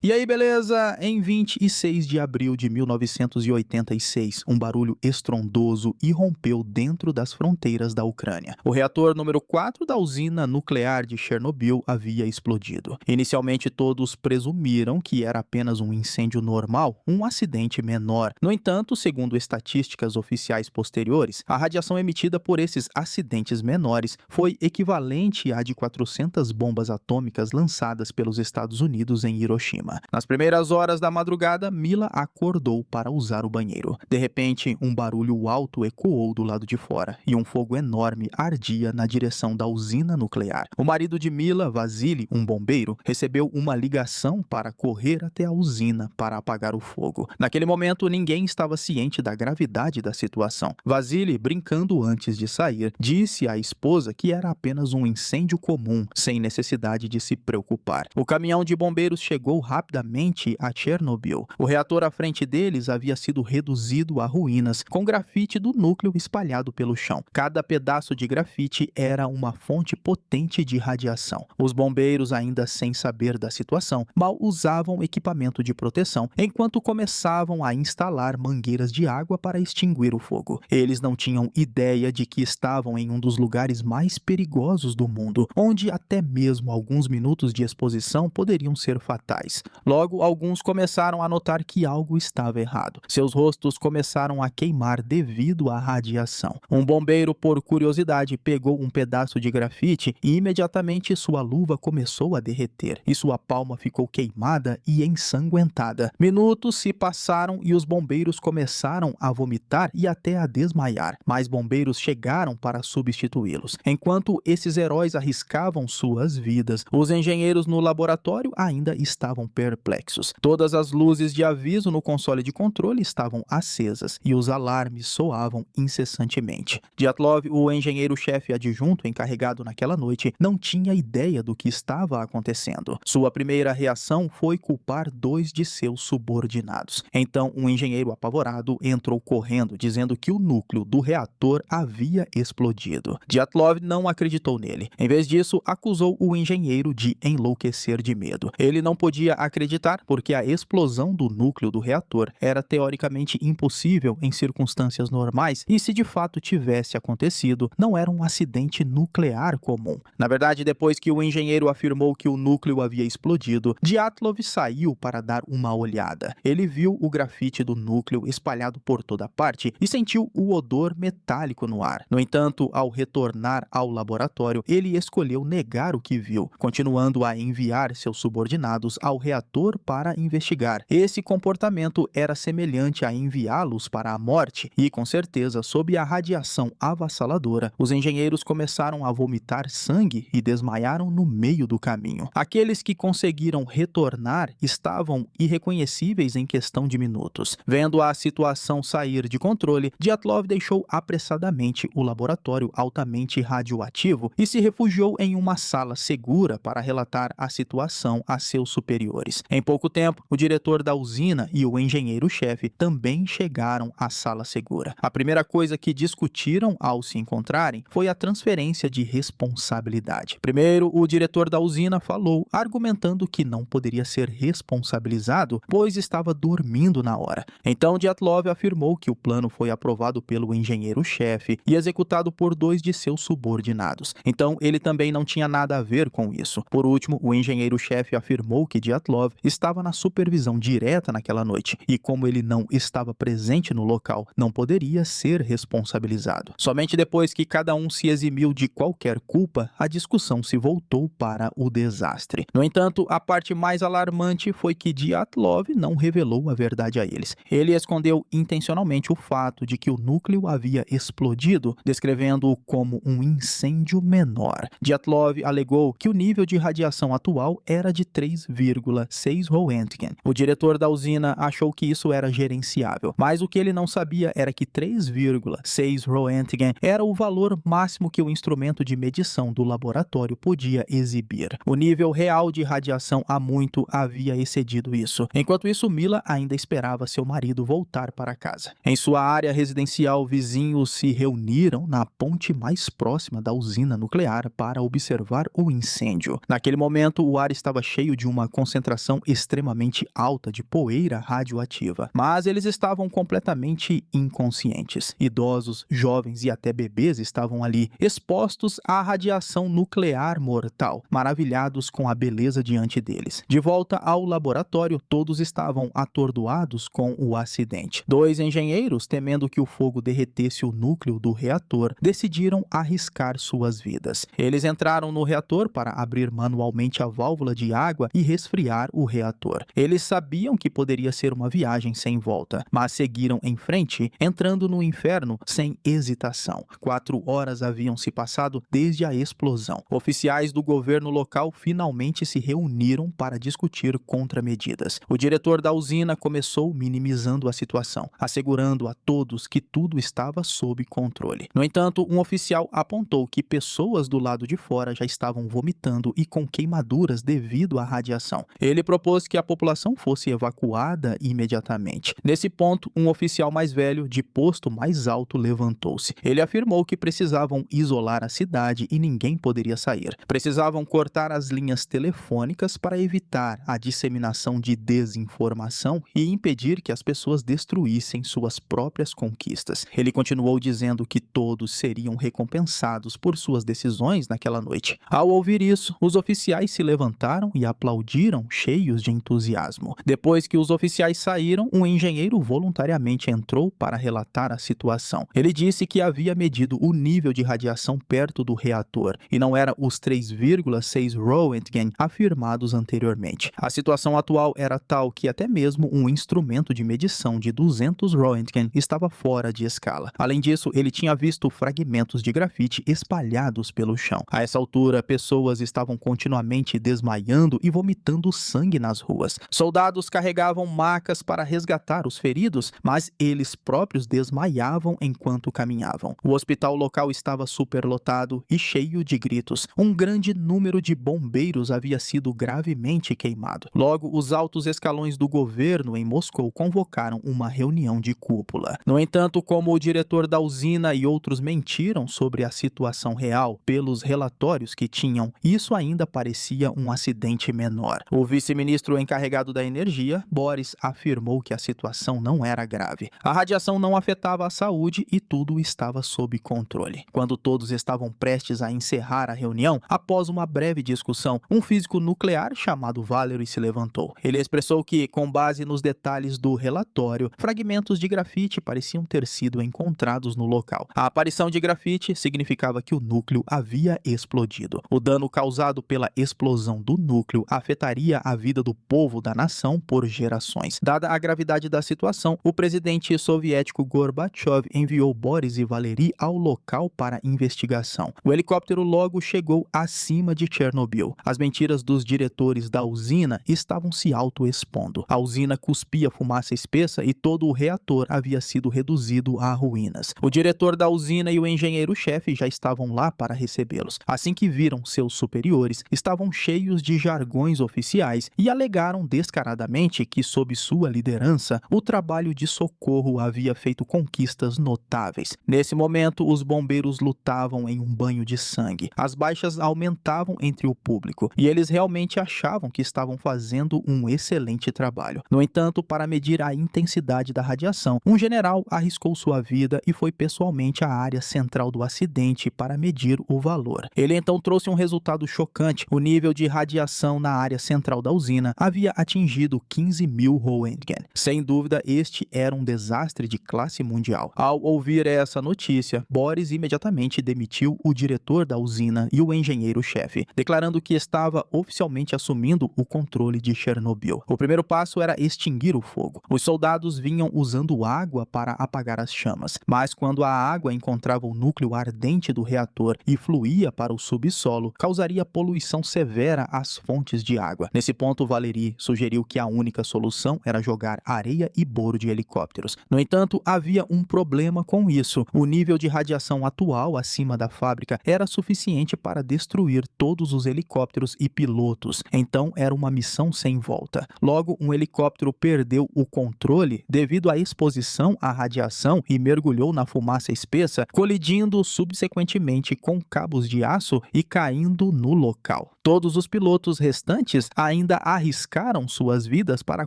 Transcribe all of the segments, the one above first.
E aí, beleza? Em 26 de abril de 1986, um barulho estrondoso irrompeu dentro das fronteiras da Ucrânia. O reator número 4 da usina nuclear de Chernobyl havia explodido. Inicialmente, todos presumiram que era apenas um incêndio normal, um acidente menor. No entanto, segundo estatísticas oficiais posteriores, a radiação emitida por esses acidentes menores foi equivalente à de 400 bombas atômicas lançadas pelos Estados Unidos em Hiroshima. Nas primeiras horas da madrugada, Mila acordou para usar o banheiro. De repente, um barulho alto ecoou do lado de fora e um fogo enorme ardia na direção da usina nuclear. O marido de Mila, Vasily, um bombeiro, recebeu uma ligação para correr até a usina para apagar o fogo. Naquele momento, ninguém estava ciente da gravidade da situação. Vasily, brincando antes de sair, disse à esposa que era apenas um incêndio comum, sem necessidade de se preocupar. O caminhão de bombeiros chegou rapidamente a Chernobyl. O reator à frente deles havia sido reduzido a ruínas, com grafite do núcleo espalhado pelo chão. Cada pedaço de grafite era uma fonte potente de radiação. Os bombeiros, ainda sem saber da situação, mal usavam equipamento de proteção, enquanto começavam a instalar mangueiras de água para extinguir o fogo. Eles não tinham ideia de que estavam em um dos lugares mais perigosos do mundo, onde até mesmo alguns minutos de exposição poderiam ser fatais. Logo, alguns começaram a notar que algo estava errado. Seus rostos começaram a queimar devido à radiação. Um bombeiro, por curiosidade, pegou um pedaço de grafite e imediatamente sua luva começou a derreter e sua palma ficou queimada e ensanguentada. Minutos se passaram e os bombeiros começaram a vomitar e até a desmaiar. Mais bombeiros chegaram para substituí-los. Enquanto esses heróis arriscavam suas vidas, os engenheiros no laboratório ainda estavam perplexos. Todas as luzes de aviso no console de controle estavam acesas e os alarmes soavam incessantemente. Dyatlov, o engenheiro-chefe adjunto encarregado naquela noite, não tinha ideia do que estava acontecendo. Sua primeira reação foi culpar dois de seus subordinados. Então, um engenheiro apavorado entrou correndo, dizendo que o núcleo do reator havia explodido. Dyatlov não acreditou nele. Em vez disso, acusou o engenheiro de enlouquecer de medo. Ele não podia acreditar porque a explosão do núcleo do reator era teoricamente impossível em circunstâncias normais e, se de fato tivesse acontecido, não era um acidente nuclear comum. Na verdade, depois que o engenheiro afirmou que o núcleo havia explodido, Dyatlov saiu para dar uma olhada. Ele viu o grafite do núcleo espalhado por toda parte e sentiu o odor metálico no ar. No entanto, ao retornar ao laboratório, ele escolheu negar o que viu, continuando a enviar seus subordinados ao reator para investigar. Esse comportamento era semelhante a enviá-los para a morte e, com certeza, sob a radiação avassaladora, os engenheiros começaram a vomitar sangue e desmaiaram no meio do caminho. Aqueles que conseguiram retornar estavam irreconhecíveis em questão de minutos. Vendo a situação sair de controle, Dyatlov deixou apressadamente o laboratório altamente radioativo e se refugiou em uma sala segura para relatar a situação a seus superiores. Em pouco tempo, o diretor da usina e o engenheiro-chefe também chegaram à sala segura. A primeira coisa que discutiram ao se encontrarem foi a transferência de responsabilidade. Primeiro, o diretor da usina falou, argumentando que não poderia ser responsabilizado, pois estava dormindo na hora. Então, Dyatlov afirmou que o plano foi aprovado pelo engenheiro-chefe e executado por dois de seus subordinados. Então, ele também não tinha nada a ver com isso. Por último, o engenheiro-chefe afirmou que Dyatlov estava na supervisão direta naquela noite e, como ele não estava presente no local, não poderia ser responsabilizado. Somente depois que cada um se eximiu de qualquer culpa, a discussão se voltou para o desastre. No entanto, a parte mais alarmante foi que Dyatlov não revelou a verdade a eles. Ele escondeu intencionalmente o fato de que o núcleo havia explodido, descrevendo-o como um incêndio menor. Dyatlov alegou que o nível de radiação atual era de 3,6 Roentgen. O diretor da usina achou que isso era gerenciável, mas o que ele não sabia era que 3,6 Roentgen era o valor máximo que o instrumento de medição do laboratório podia exibir. O nível real de radiação há muito havia excedido isso. Enquanto isso, Mila ainda esperava seu marido voltar para casa. Em sua área residencial, vizinhos se reuniram na ponte mais próxima da usina nuclear para observar o incêndio. Naquele momento, o ar estava cheio de uma concentração concentração extremamente alta de poeira radioativa. Mas eles estavam completamente inconscientes. Idosos, jovens e até bebês estavam ali, expostos à radiação nuclear mortal, maravilhados com a beleza diante deles. De volta ao laboratório, todos estavam atordoados com o acidente. 2 engenheiros, temendo que o fogo derretesse o núcleo do reator, decidiram arriscar suas vidas. Eles entraram no reator para abrir manualmente a válvula de água e resfriar o reator. Eles sabiam que poderia ser uma viagem sem volta, mas seguiram em frente, entrando no inferno sem hesitação. 4 horas haviam se passado desde a explosão. Oficiais do governo local finalmente se reuniram para discutir contramedidas. O diretor da usina começou minimizando a situação, assegurando a todos que tudo estava sob controle. No entanto, um oficial apontou que pessoas do lado de fora já estavam vomitando e com queimaduras devido à radiação. Ele propôs que a população fosse evacuada imediatamente. Nesse ponto, um oficial mais velho, de posto mais alto, levantou-se. Ele afirmou que precisavam isolar a cidade e ninguém poderia sair. Precisavam cortar as linhas telefônicas para evitar a disseminação de desinformação e impedir que as pessoas destruíssem suas próprias conquistas. Ele continuou dizendo que todos seriam recompensados por suas decisões naquela noite. Ao ouvir isso, os oficiais se levantaram e aplaudiram, cheios de entusiasmo. Depois que os oficiais saíram, um engenheiro voluntariamente entrou para relatar a situação. Ele disse que havia medido o nível de radiação perto do reator e não era os 3,6 Roentgen afirmados anteriormente. A situação atual era tal que até mesmo um instrumento de medição de 200 Roentgen estava fora de escala. Além disso, ele tinha visto fragmentos de grafite espalhados pelo chão. A essa altura, pessoas estavam continuamente desmaiando e vomitando sangue nas ruas. Soldados carregavam macas para resgatar os feridos, mas eles próprios desmaiavam enquanto caminhavam. O hospital local estava superlotado e cheio de gritos. Um grande número de bombeiros havia sido gravemente queimado. Logo, os altos escalões do governo em Moscou convocaram uma reunião de cúpula. No entanto, como o diretor da usina e outros mentiram sobre a situação real pelos relatórios que tinham, isso ainda parecia um acidente menor. O vice-ministro encarregado da energia, Boris, afirmou que a situação não era grave. A radiação não afetava a saúde e tudo estava sob controle. Quando todos estavam prestes a encerrar a reunião, após uma breve discussão, um físico nuclear chamado Valery se levantou. Ele expressou que, com base nos detalhes do relatório, fragmentos de grafite pareciam ter sido encontrados no local. A aparição de grafite significava que o núcleo havia explodido. O dano causado pela explosão do núcleo afetaria a vida do povo da nação por gerações. Dada a gravidade da situação, o presidente soviético Gorbachev enviou Boris e Valery ao local para investigação. O helicóptero logo chegou acima de Chernobyl. As mentiras dos diretores da usina estavam se auto-expondo. A usina cuspia fumaça espessa e todo o reator havia sido reduzido a ruínas. O diretor da usina e o engenheiro-chefe já estavam lá para recebê-los. Assim que viram seus superiores, estavam cheios de jargões oficiais e alegaram descaradamente que, sob sua liderança, o trabalho de socorro havia feito conquistas notáveis. Nesse momento, os bombeiros lutavam em um banho de sangue. As baixas aumentavam entre o público e eles realmente achavam que estavam fazendo um excelente trabalho. No entanto, para medir a intensidade da radiação, um general arriscou sua vida e foi pessoalmente à área central do acidente para medir o valor. Ele então trouxe um resultado chocante. O nível de radiação na área central da usina havia atingido 15.000 Roentgen. Sem dúvida, este era um desastre de classe mundial. Ao ouvir essa notícia, Boris imediatamente demitiu o diretor da usina e o engenheiro-chefe, declarando que estava oficialmente assumindo o controle de Chernobyl. O primeiro passo era extinguir o fogo. Os soldados vinham usando água para apagar as chamas, mas quando a água encontrava o núcleo ardente do reator e fluía para o subsolo, causaria poluição severa às fontes de água. Nesse ponto, Valery sugeriu que a única solução era jogar areia e boro de helicópteros. No entanto, havia um problema com isso. O nível de radiação atual acima da fábrica era suficiente para destruir todos os helicópteros e pilotos. Então, era uma missão sem volta. Logo, um helicóptero perdeu o controle devido à exposição à radiação e mergulhou na fumaça espessa, colidindo subsequentemente com cabos de aço e caindo no local. Todos os pilotos restantes ainda arriscaram suas vidas para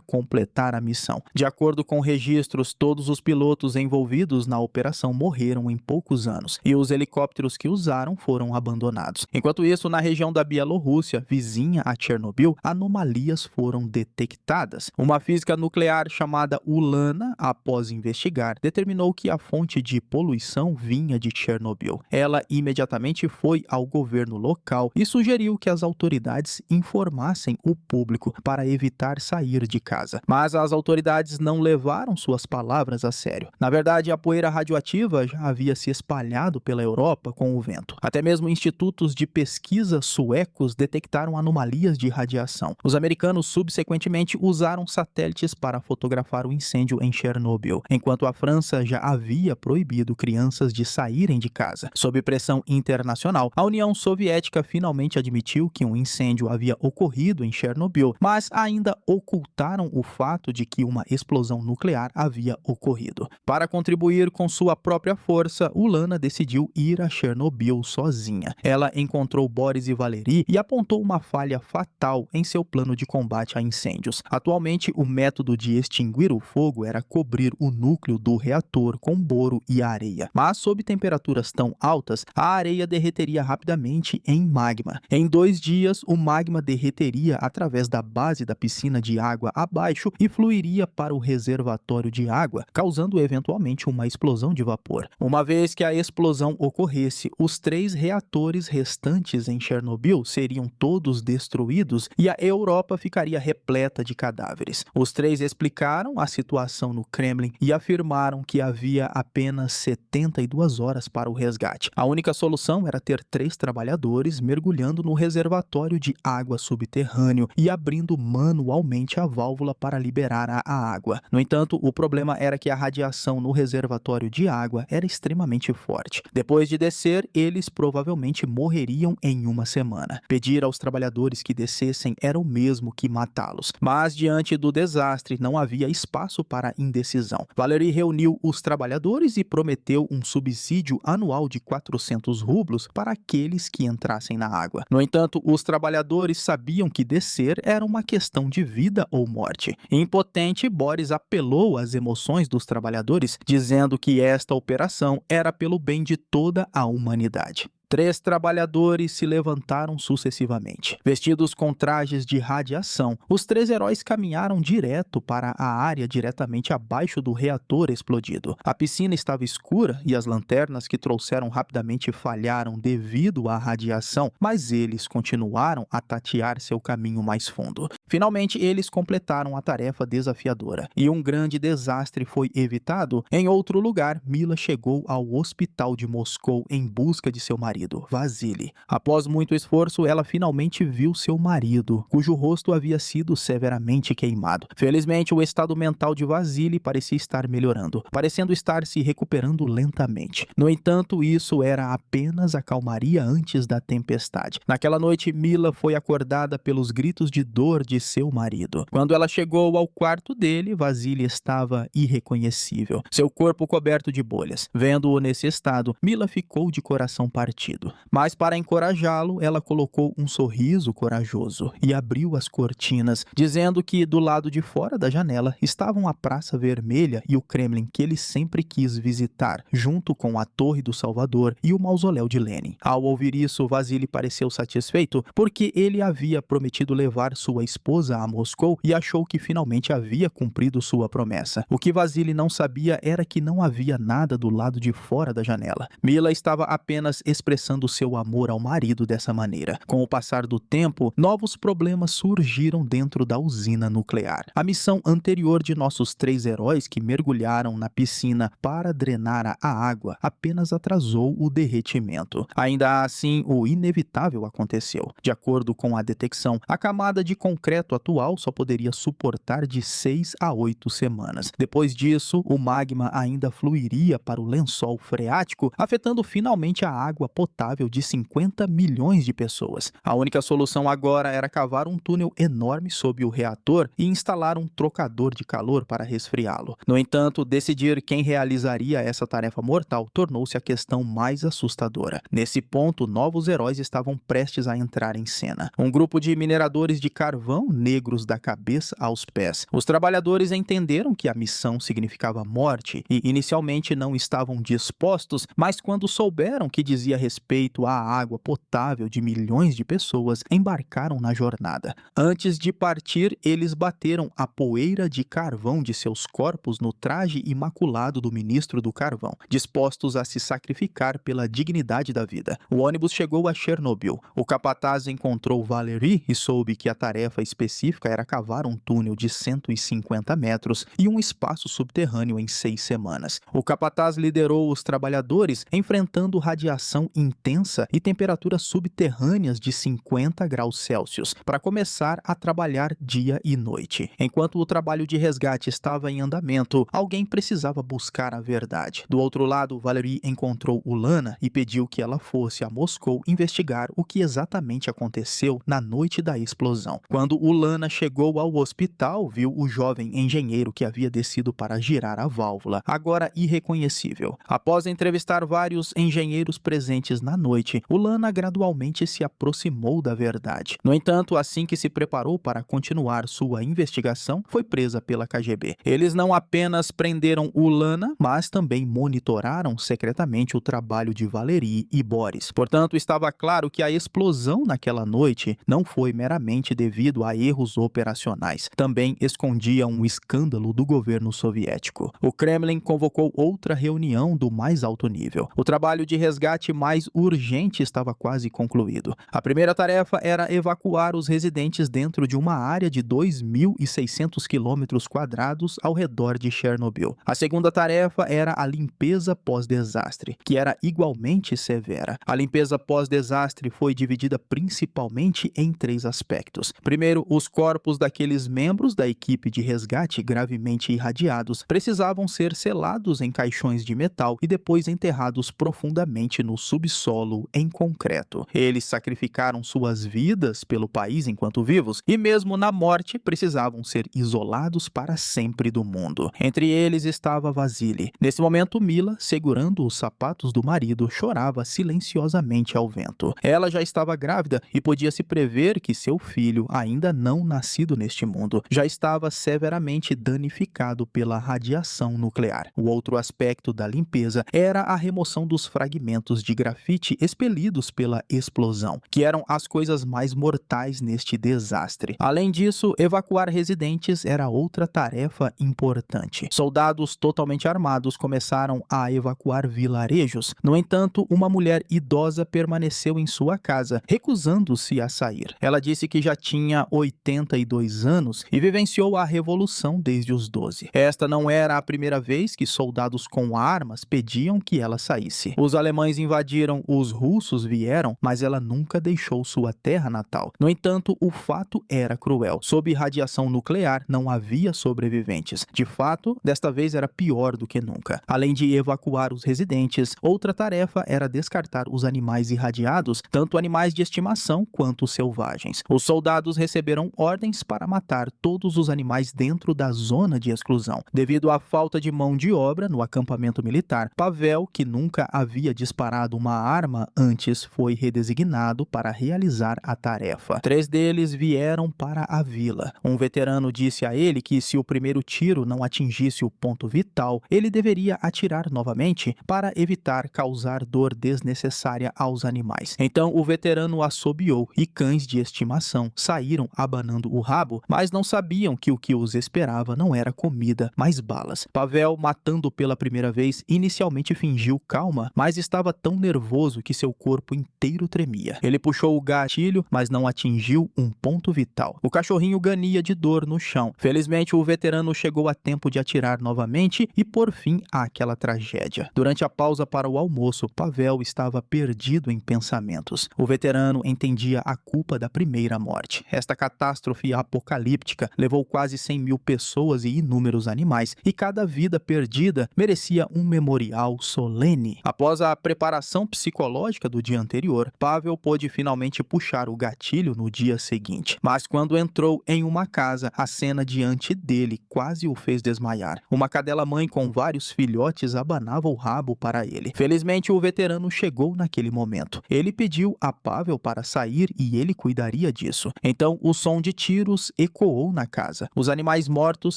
completar a missão. De acordo com registros, todos os pilotos envolvidos na operação morreram em poucos anos e os helicópteros que usaram foram abandonados. Enquanto isso, na região da Bielorrússia, vizinha a Chernobyl, anomalias foram detectadas. Uma física nuclear chamada Ulana, após investigar, determinou que a fonte de poluição vinha de Chernobyl. Ela imediatamente foi ao governo local e sugeriu que as autoridades informassem o público para evitar sair de casa. Mas as autoridades não levaram suas palavras a sério. Na verdade, a poeira radioativa já havia se espalhado pela Europa com o vento. Até mesmo institutos de pesquisa suecos detectaram anomalias de radiação. Os americanos, subsequentemente, usaram satélites para fotografar o incêndio em Chernobyl, enquanto a França já havia proibido crianças de saírem de casa. Sob pressão internacional, a União Soviética finalmente admitiu que um incêndio havia ocorrido em Chernobyl, mas ainda ocultaram o fato de que uma explosão nuclear havia ocorrido. Para contribuir com sua própria força, Ulana decidiu ir a Chernobyl sozinha. Ela encontrou Boris e Valery e apontou uma falha fatal em seu plano de combate a incêndios. Atualmente, o método de extinguir o fogo era cobrir o núcleo do reator com boro e areia. Mas, sob temperaturas tão altas, a areia derreteria rapidamente em magma. Em 2 dias, o magma derreteria através da base da piscina de água abaixo e fluiria para o reservatório de água, causando eventualmente uma explosão de vapor. Uma vez que a explosão ocorresse, os 3 reatores restantes em Chernobyl seriam todos destruídos e a Europa ficaria repleta de cadáveres. Os 3 explicaram a situação no Kremlin e afirmaram que havia apenas 72 horas para o resgate. A única solução era ter 3 trabalhadores mergulhando no reservatório de água subterrâneo e abrindo manualmente a válvula para liberar a água. No entanto, o problema era que a radiação no reservatório de água era extremamente forte. Depois de descer, eles provavelmente morreriam em uma semana. Pedir aos trabalhadores que descessem era o mesmo que matá-los. Mas, diante do desastre, não havia espaço para indecisão. Valery reuniu os trabalhadores e prometeu um subsídio anual de 400 rublos para aqueles que entrassem na água. No entanto, os trabalhadores sabiam que descer era uma questão de vida ou morte. Impotente, Boris apelou às emoções dos trabalhadores, dizendo que esta operação era pelo bem de toda a humanidade. 3 trabalhadores se levantaram sucessivamente. Vestidos com trajes de radiação, os 3 heróis caminharam direto para a área diretamente abaixo do reator explodido. A piscina estava escura e as lanternas que trouxeram rapidamente falharam devido à radiação, mas eles continuaram a tatear seu caminho mais fundo. Finalmente, eles completaram a tarefa desafiadora e um grande desastre foi evitado. Em outro lugar, Mila chegou ao hospital de Moscou em busca de seu marido, Vasily. Após muito esforço, ela finalmente viu seu marido, cujo rosto havia sido severamente queimado. Felizmente, o estado mental de Vasily parecia estar melhorando, parecendo estar se recuperando lentamente. No entanto, isso era apenas a calmaria antes da tempestade. Naquela noite, Mila foi acordada pelos gritos de dor de seu marido. Quando ela chegou ao quarto dele, Vasily estava irreconhecível, seu corpo coberto de bolhas. Vendo-o nesse estado, Mila ficou de coração partido. Mas para encorajá-lo, ela colocou um sorriso corajoso e abriu as cortinas, dizendo que do lado de fora da janela estavam a Praça Vermelha e o Kremlin que ele sempre quis visitar, junto com a Torre do Salvador e o mausoléu de Lenin. Ao ouvir isso, Vasily pareceu satisfeito porque ele havia prometido levar sua esposa a Moscou e achou que finalmente havia cumprido sua promessa. O que Vasily não sabia era que não havia nada do lado de fora da janela. Mila estava apenas expressando seu amor ao marido dessa maneira. Com o passar do tempo, novos problemas surgiram dentro da usina nuclear. A missão anterior de nossos 3 heróis que mergulharam na piscina para drenar a água apenas atrasou o derretimento. Ainda assim, o inevitável aconteceu. De acordo com a detecção, a camada de concreto atual só poderia suportar de 6 a 8 semanas. Depois disso, o magma ainda fluiria para o lençol freático, afetando finalmente a água potável potável de 50 milhões de pessoas. A única solução agora era cavar um túnel enorme sob o reator e instalar um trocador de calor para resfriá-lo. No entanto, decidir quem realizaria essa tarefa mortal tornou-se a questão mais assustadora. Nesse ponto, novos heróis estavam prestes a entrar em cena. Um grupo de mineradores de carvão, negros da cabeça aos pés. Os trabalhadores entenderam que a missão significava morte e inicialmente não estavam dispostos, mas quando souberam que dizia respeito à água potável de milhões de pessoas, embarcaram na jornada. Antes de partir, eles bateram a poeira de carvão de seus corpos no traje imaculado do ministro do carvão, dispostos a se sacrificar pela dignidade da vida. O ônibus chegou a Chernobyl. O capataz encontrou Valerie e soube que a tarefa específica era cavar um túnel de 150 metros e um espaço subterrâneo em 6 semanas. O capataz liderou os trabalhadores, enfrentando radiação intensa e temperaturas subterrâneas de 50 graus Celsius, para começar a trabalhar dia e noite. Enquanto o trabalho de resgate estava em andamento, alguém precisava buscar a verdade. Do outro lado, Valerie encontrou Ulana e pediu que ela fosse a Moscou investigar o que exatamente aconteceu na noite da explosão. Quando Ulana chegou ao hospital, viu o jovem engenheiro que havia descido para girar a válvula, agora irreconhecível. Após entrevistar vários engenheiros presentes na noite, Ulana gradualmente se aproximou da verdade. No entanto, assim que se preparou para continuar sua investigação, foi presa pela KGB. Eles não apenas prenderam Ulana, mas também monitoraram secretamente o trabalho de Valerie e Boris. Portanto, estava claro que a explosão naquela noite não foi meramente devido a erros operacionais. Também escondia um escândalo do governo soviético. O Kremlin convocou outra reunião do mais alto nível. O trabalho de resgate mais urgente estava quase concluído. A primeira tarefa era evacuar os residentes dentro de uma área de 2.600 quilômetros quadrados ao redor de Chernobyl. A segunda tarefa era a limpeza pós-desastre, que era igualmente severa. A limpeza pós-desastre foi dividida principalmente em 3 aspectos. Primeiro, os corpos daqueles membros da equipe de resgate gravemente irradiados precisavam ser selados em caixões de metal e depois enterrados profundamente no subsolo em concreto. Eles sacrificaram suas vidas pelo país enquanto vivos e mesmo na morte precisavam ser isolados para sempre do mundo. Entre eles estava Vasily. Nesse momento, Mila, segurando os sapatos do marido, chorava silenciosamente ao vento. Ela já estava grávida e podia se prever que seu filho, ainda não nascido neste mundo, já estava severamente danificado pela radiação nuclear. O outro aspecto da limpeza era a remoção dos fragmentos de grafite expelidos pela explosão, que eram as coisas mais mortais neste desastre. Além disso, evacuar residentes era outra tarefa importante. Soldados totalmente armados começaram a evacuar vilarejos. No entanto, uma mulher idosa permaneceu em sua casa, recusando-se a sair. Ela disse que já tinha 82 anos e vivenciou a revolução desde os 12. Esta não era a primeira vez que soldados com armas pediam que ela saísse. Os alemães invadiram, os russos vieram, mas ela nunca deixou sua terra natal. No entanto, o fato era cruel. Sob radiação nuclear, não havia sobreviventes. De fato, desta vez era pior do que nunca. Além de evacuar os residentes, outra tarefa era descartar os animais irradiados, tanto animais de estimação quanto selvagens. Os soldados receberam ordens para matar todos os animais dentro da zona de exclusão. Devido à falta de mão de obra no acampamento militar, Pavel, que nunca havia disparado uma arma antes, foi redesignado para realizar a tarefa. 3 deles vieram para a vila. Um veterano disse a ele que se o primeiro tiro não atingisse o ponto vital, ele deveria atirar novamente para evitar causar dor desnecessária aos animais. Então o veterano assobiou e cães de estimação saíram abanando o rabo, mas não sabiam que o que os esperava não era comida, mas balas. Pavel, matando pela primeira vez, inicialmente fingiu calma, mas estava tão nervoso que seu corpo inteiro tremia. Ele puxou o gatilho, mas não atingiu um ponto vital. O cachorrinho gania de dor no chão. Felizmente, o veterano chegou a tempo de atirar novamente e pôr fim àquela tragédia. Durante a pausa para o almoço, Pavel estava perdido em pensamentos. O veterano entendia a culpa da primeira morte. Esta catástrofe apocalíptica levou quase 100.000 pessoas e inúmeros animais, e cada vida perdida merecia um memorial solene. Após a preparação psicológica do dia anterior, Pavel pôde finalmente puxar o gatilho no dia seguinte. Mas quando entrou em uma casa, a cena diante dele quase o fez desmaiar. Uma cadela-mãe com vários filhotes abanava o rabo para ele. Felizmente, o veterano chegou naquele momento. Ele pediu a Pavel para sair e ele cuidaria disso. Então, o som de tiros ecoou na casa. Os animais mortos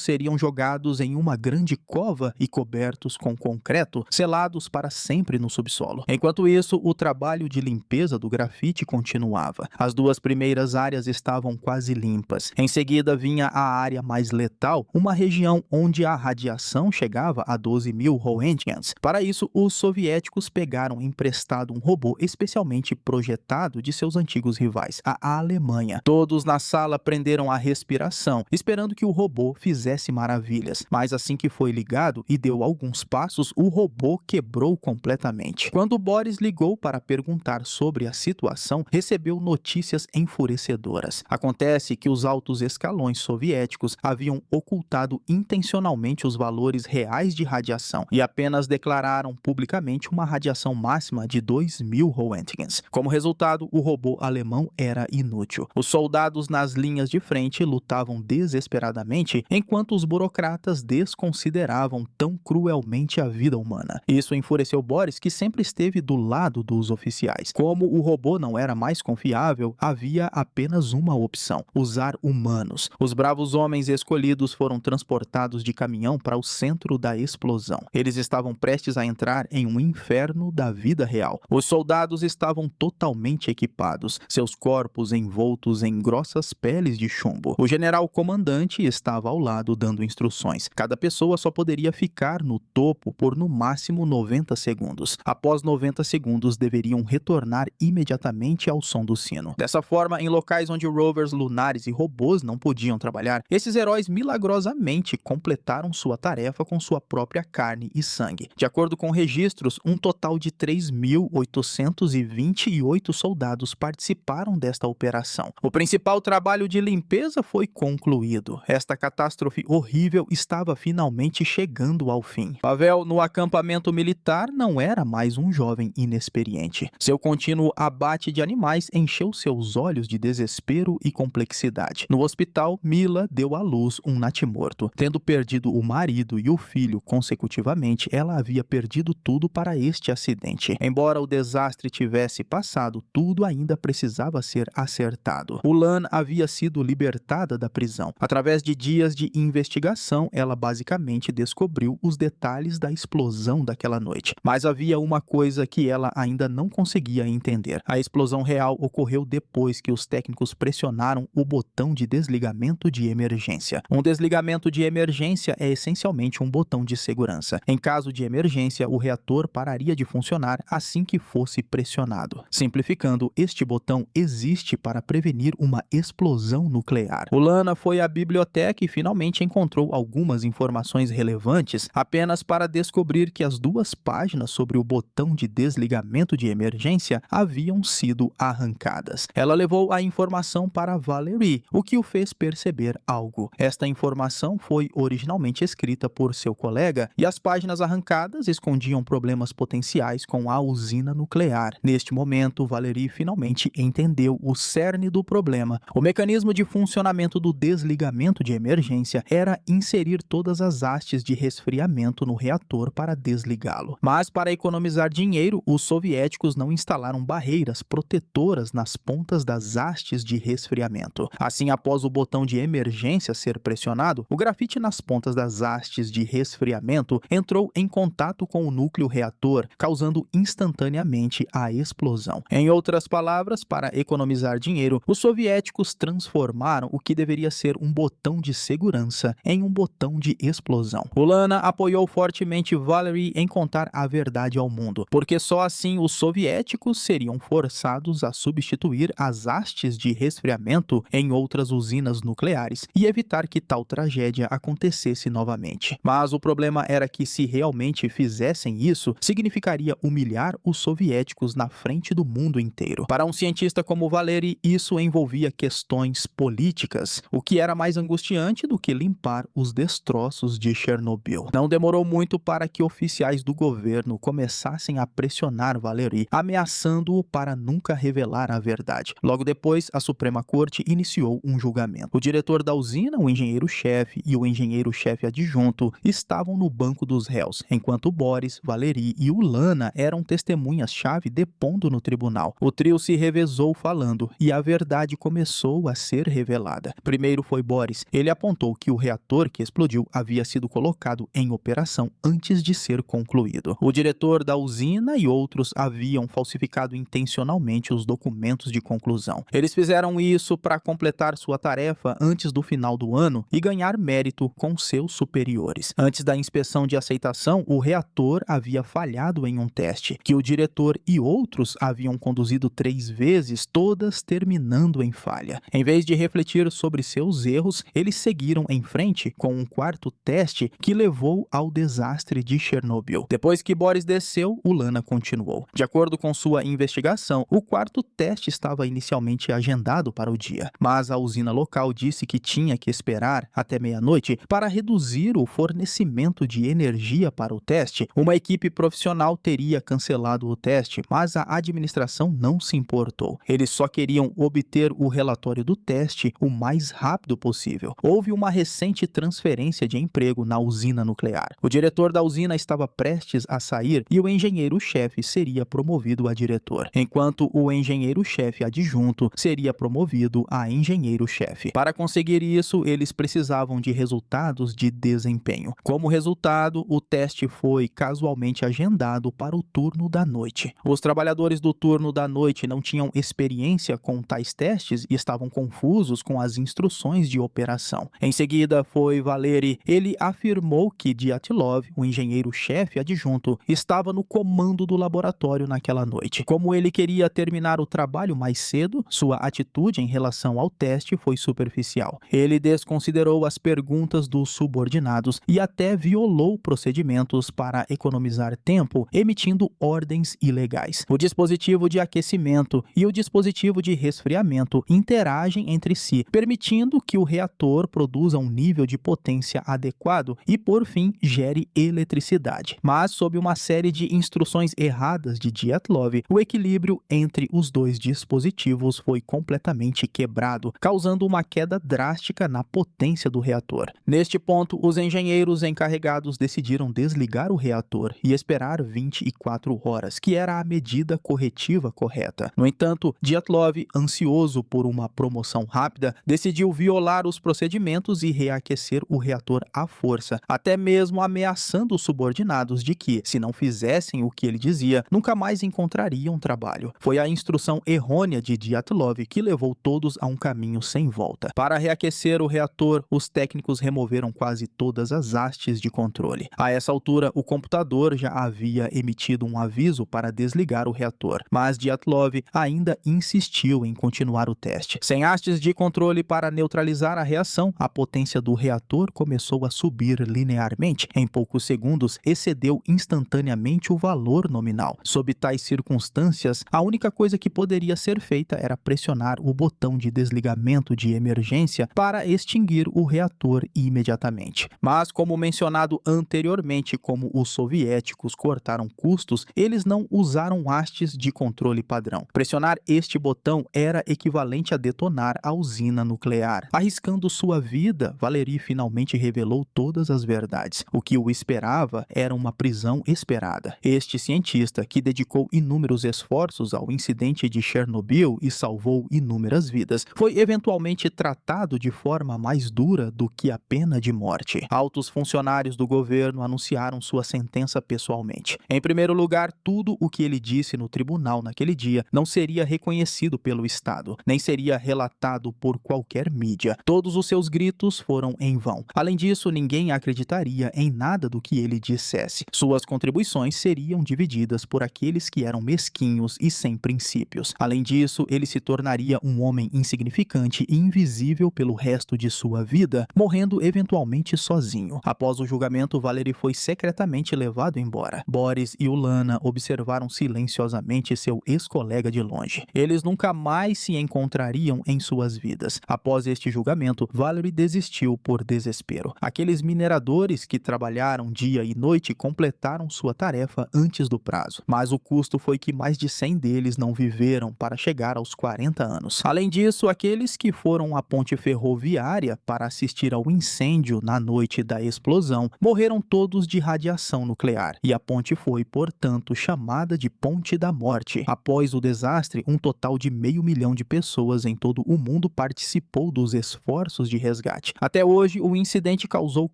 seriam jogados em uma grande cova e cobertos com concreto, selados para sempre no subsolo. Enquanto isso, o trabalho de limpeza do grafite continuava. As duas primeiras áreas estavam quase limpas. Em seguida, vinha a área mais letal, uma região onde a radiação chegava a 12.000 roentgens. Para isso, os soviéticos pegaram emprestado um robô especialmente projetado de seus antigos rivais, a Alemanha. Todos na sala prenderam a respiração, esperando que o robô fizesse maravilhas. Mas assim que foi ligado e deu alguns passos, o robô quebrou completamente. Quando Boris ligou para perguntar sobre a situação, recebeu notícias enfurecedoras. Acontece que os altos escalões soviéticos haviam ocultado intencionalmente os valores reais de radiação e apenas declararam publicamente uma radiação máxima de 2.000 roentgens. Como resultado, o robô alemão era inútil. Os soldados nas linhas de frente lutavam desesperadamente, enquanto os burocratas desconsideravam tão cruelmente a vida humana. Isso enfureceu Boris, que sempre esteve do lado dos oficiais. Como o robô não era mais confiável, havia apenas uma opção: usar humanos. Os bravos homens escolhidos foram transportados de caminhão para o centro da explosão. Eles estavam prestes a entrar em um inferno da vida real. Os soldados estavam totalmente equipados, seus corpos envoltos em grossas peles de chumbo. O general comandante estava ao lado dando instruções. Cada pessoa só poderia ficar no topo por no máximo 90 segundos. Após 90 segundos, deveriam retornar imediatamente ao som do sino. Dessa forma, em locais onde rovers lunares e robôs não podiam trabalhar, esses heróis milagrosamente completaram sua tarefa com sua própria carne e sangue. De acordo com registros, um total de 3.828 soldados participaram desta operação. O principal trabalho de limpeza foi concluído. Esta catástrofe horrível estava finalmente chegando ao fim. Pavel, no acampamento militar, não era mais um jovem inexperiente. Seu contínuo abate de animais encheu seus olhos de desespero e complexidade. No hospital, Mila deu à luz um natimorto. Tendo perdido o marido e o filho consecutivamente, ela havia perdido tudo para este acidente. Embora o desastre tivesse passado, tudo ainda precisava ser acertado. Ulan havia sido libertada da prisão. Através de dias de investigação, ela basicamente descobriu os detalhes da explosão daquela noite. Mas havia uma coisa que ela ainda não conseguia entender. A explosão real ocorreu depois que os técnicos pressionaram o botão de desligamento de emergência. Um desligamento de emergência é essencialmente um botão de segurança. Em caso de emergência, o reator pararia de funcionar assim que fosse pressionado. Simplificando, este botão existe para prevenir uma explosão nuclear. Ulana foi à biblioteca e finalmente encontrou algumas informações relevantes apenas para descobrir que as duas páginas sobre o botão de desligamento de emergência haviam sido arrancadas. Ela levou a informação para Valerie, o que o fez perceber algo. Esta informação foi originalmente escrita por seu colega e as páginas arrancadas escondiam problemas potenciais com a usina nuclear. Neste momento, Valerie finalmente entendeu o cerne do problema. O mecanismo de funcionamento do desligamento de emergência era inserir todas as hastes de resfriamento no reator para desligá-lo. Mas, para economizar dinheiro, os soviéticos não instalaram barreiras protetoras nas pontas das hastes de resfriamento. Assim, após o botão de emergência ser pressionado, o grafite nas pontas das hastes de resfriamento entrou em contato com o núcleo reator, causando instantaneamente a explosão. Em outras palavras, para economizar dinheiro, os soviéticos transformaram o que deveria ser um botão de segurança em um botão de explosão. Ulana apoiou fortemente Valerie em contar a verdade ao mundo, porque só assim os soviéticos seriam forçados a substituir as hastes de resfriamento em outras usinas nucleares e evitar que tal tragédia acontecesse novamente. Mas o problema era que, se realmente fizessem isso, significaria humilhar os soviéticos na frente do mundo inteiro. Para um cientista como Valery, isso envolvia questões políticas, o que era mais angustiante do que limpar os destroços de Chernobyl. Não demorou muito para que oficiais do governo começassem a pressionar pressionar Valery, ameaçando-o para nunca revelar a verdade. Logo depois, a Suprema Corte iniciou um julgamento. O diretor da usina, o engenheiro-chefe e o engenheiro-chefe adjunto estavam no banco dos réus, enquanto Boris, Valery e Ulana eram testemunhas-chave depondo no tribunal. O trio se revezou falando e a verdade começou a ser revelada. Primeiro foi Boris. Ele apontou que o reator que explodiu havia sido colocado em operação antes de ser concluído. O diretor da usina e outros haviam falsificado intencionalmente os documentos de conclusão. Eles fizeram isso para completar sua tarefa antes do final do ano e ganhar mérito com seus superiores. Antes da inspeção de aceitação, o reator havia falhado em um teste, que o diretor e outros haviam conduzido 3 vezes, todas terminando em falha. Em vez de refletir sobre seus erros, eles seguiram em frente com um 4º teste que levou ao desastre de Chernobyl. Depois que Boris desceu, Ulana continuou. De acordo com sua investigação, o 4º teste estava inicialmente agendado para o dia, mas a usina local disse que tinha que esperar até meia-noite para reduzir o fornecimento de energia para o teste. Uma equipe profissional teria cancelado o teste, mas a administração não se importou. Eles só queriam obter o relatório do teste o mais rápido possível. Houve uma recente transferência de emprego na usina nuclear. O diretor da usina estava prestes a sair e o engenheiro-chefe seria promovido a diretor, enquanto o engenheiro-chefe adjunto seria promovido a engenheiro-chefe. Para conseguir isso, eles precisavam de resultados de desempenho. Como resultado, o teste foi casualmente agendado para o turno da noite. Os trabalhadores do turno da noite não tinham experiência com tais testes e estavam confusos com as instruções de operação. Em seguida, foi Valery. Ele afirmou que Dyatlov, o engenheiro-chefe adjunto, estava no comando do laboratório naquela noite. Como ele queria terminar o trabalho mais cedo, sua atitude em relação ao teste foi superficial. Ele desconsiderou as perguntas dos subordinados e até violou procedimentos para economizar tempo, emitindo ordens ilegais. O dispositivo de aquecimento e o dispositivo de resfriamento interagem entre si, permitindo que o reator produza um nível de potência adequado e, por fim, gere eletricidade. Mas, sob uma série de instruções erradas de Dyatlov, o equilíbrio entre os dois dispositivos foi completamente quebrado, causando uma queda drástica na potência do reator. Neste ponto, os engenheiros encarregados decidiram desligar o reator e esperar 24 horas, que era a medida corretiva correta. No entanto, Dyatlov, ansioso por uma promoção rápida, decidiu violar os procedimentos e reaquecer o reator à força, até mesmo ameaçando os subordinados de que, se não fizessem o que ele dizia, nunca mais encontrariam trabalho. Foi a instrução errônea de Dyatlov que levou todos a um caminho sem volta. Para reaquecer o reator, os técnicos removeram quase todas as hastes de controle. A essa altura, o computador já havia emitido um aviso para desligar o reator, mas Dyatlov ainda insistiu em continuar o teste. Sem hastes de controle para neutralizar a reação, a potência do reator começou a subir linearmente. Em poucos segundos, excedeu instantaneamente o valor nominal. Sob tais circunstâncias, a única coisa que poderia ser feita era pressionar o botão de desligamento de emergência para extinguir o reator imediatamente. Mas, como mencionado anteriormente, como os soviéticos cortaram custos, eles não usaram hastes de controle padrão. Pressionar este botão era equivalente a detonar a usina nuclear. Arriscando sua vida, Valery finalmente revelou todas as verdades. O que o esperava era uma prisão esperada. Este cientista, que dedicou inúmeros esforços ao incidente de Chernobyl e salvou inúmeras vidas, foi eventualmente tratado de forma mais dura do que a pena de morte. Altos funcionários do governo anunciaram sua sentença pessoalmente. Em primeiro lugar, tudo o que ele disse no tribunal naquele dia não seria reconhecido pelo Estado, nem seria relatado por qualquer mídia. Todos os seus gritos foram em vão. Além disso, ninguém acreditaria em nada do que ele dissesse. Suas contribuições seriam divididas por aqueles que eram mesquinhos e sem princípios. Além disso, ele se tornaria um homem insignificante e invisível pelo resto de sua vida, morrendo eventualmente sozinho. Após o julgamento, Valery foi secretamente levado embora. Boris e Ulana observaram silenciosamente seu ex-colega de longe. Eles nunca mais se encontrariam em suas vidas. Após este julgamento, Valery desistiu por desespero. Aqueles mineradores que trabalharam dia e noite completaram sua tarefa antes do prazo. prazo, mas o custo foi que mais de 100 deles não viveram para chegar aos 40 anos. Além disso, aqueles que foram à ponte ferroviária para assistir ao incêndio na noite da explosão morreram todos de radiação nuclear, e a ponte foi, portanto, chamada de Ponte da Morte. Após o desastre, um total de 500 mil de pessoas em todo o mundo participou dos esforços de resgate. Até hoje, o incidente causou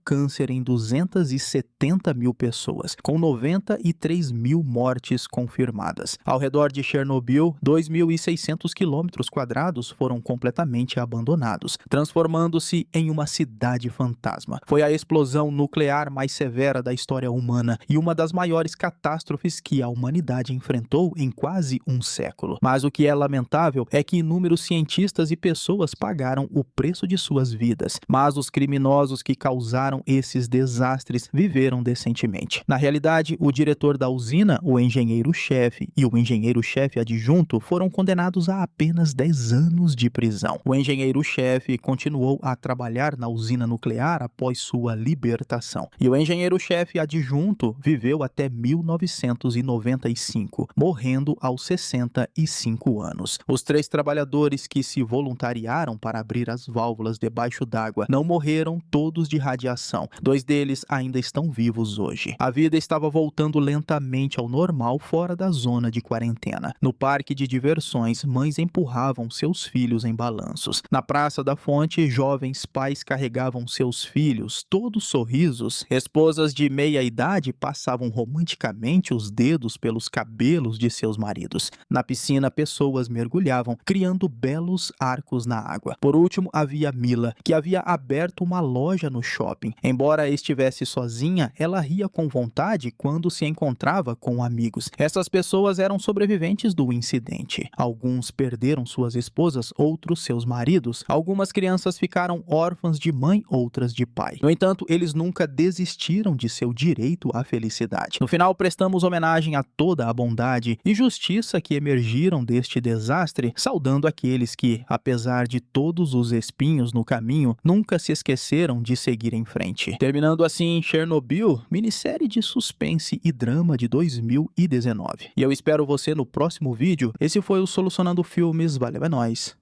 câncer em 270 mil pessoas, com 93 mil mortes confirmadas. Ao redor de Chernobyl, 2.600 quilômetros quadrados foram completamente abandonados, transformando-se em uma cidade fantasma. Foi a explosão nuclear mais severa da história humana e uma das maiores catástrofes que a humanidade enfrentou em quase um século. Mas o que é lamentável é que inúmeros cientistas e pessoas pagaram o preço de suas vidas, mas os criminosos que causaram esses desastres viveram decentemente. Na realidade, o diretor da usina, o engenheiro-chefe e o engenheiro-chefe adjunto foram condenados a apenas 10 anos de prisão. O engenheiro-chefe continuou a trabalhar na usina nuclear após sua libertação, e o engenheiro-chefe adjunto viveu até 1995, morrendo aos 65 anos. Os 3 trabalhadores que se voluntariaram para abrir as válvulas debaixo d'água não morreram todos de radiação. 2 deles ainda estão vivos hoje. A vida estava voltando lentamente ao normal fora da zona de quarentena. No parque de diversões, mães empurravam seus filhos em balanços. Na Praça da Fonte, jovens pais carregavam seus filhos, todos sorrisos. Esposas de meia-idade passavam romanticamente os dedos pelos cabelos de seus maridos. Na piscina, pessoas mergulhavam, criando belos arcos na água. Por último, havia Mila, que havia aberto uma loja no shopping. Embora estivesse sozinha, ela ria com vontade quando se encontrava com amigos. Essas pessoas eram sobreviventes do incidente. Alguns perderam suas esposas, outros seus maridos. Algumas crianças ficaram órfãs de mãe, outras de pai. No entanto, eles nunca desistiram de seu direito à felicidade. No final, prestamos homenagem a toda a bondade e justiça que emergiram deste desastre, saudando aqueles que, apesar de todos os espinhos no caminho, nunca se esqueceram de seguir em frente. Terminando assim Chernobyl, minissérie de suspense e drama de 2019. E eu espero você no próximo vídeo. Esse foi o Solucionando Filmes. Valeu, é nóis.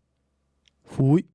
Fui.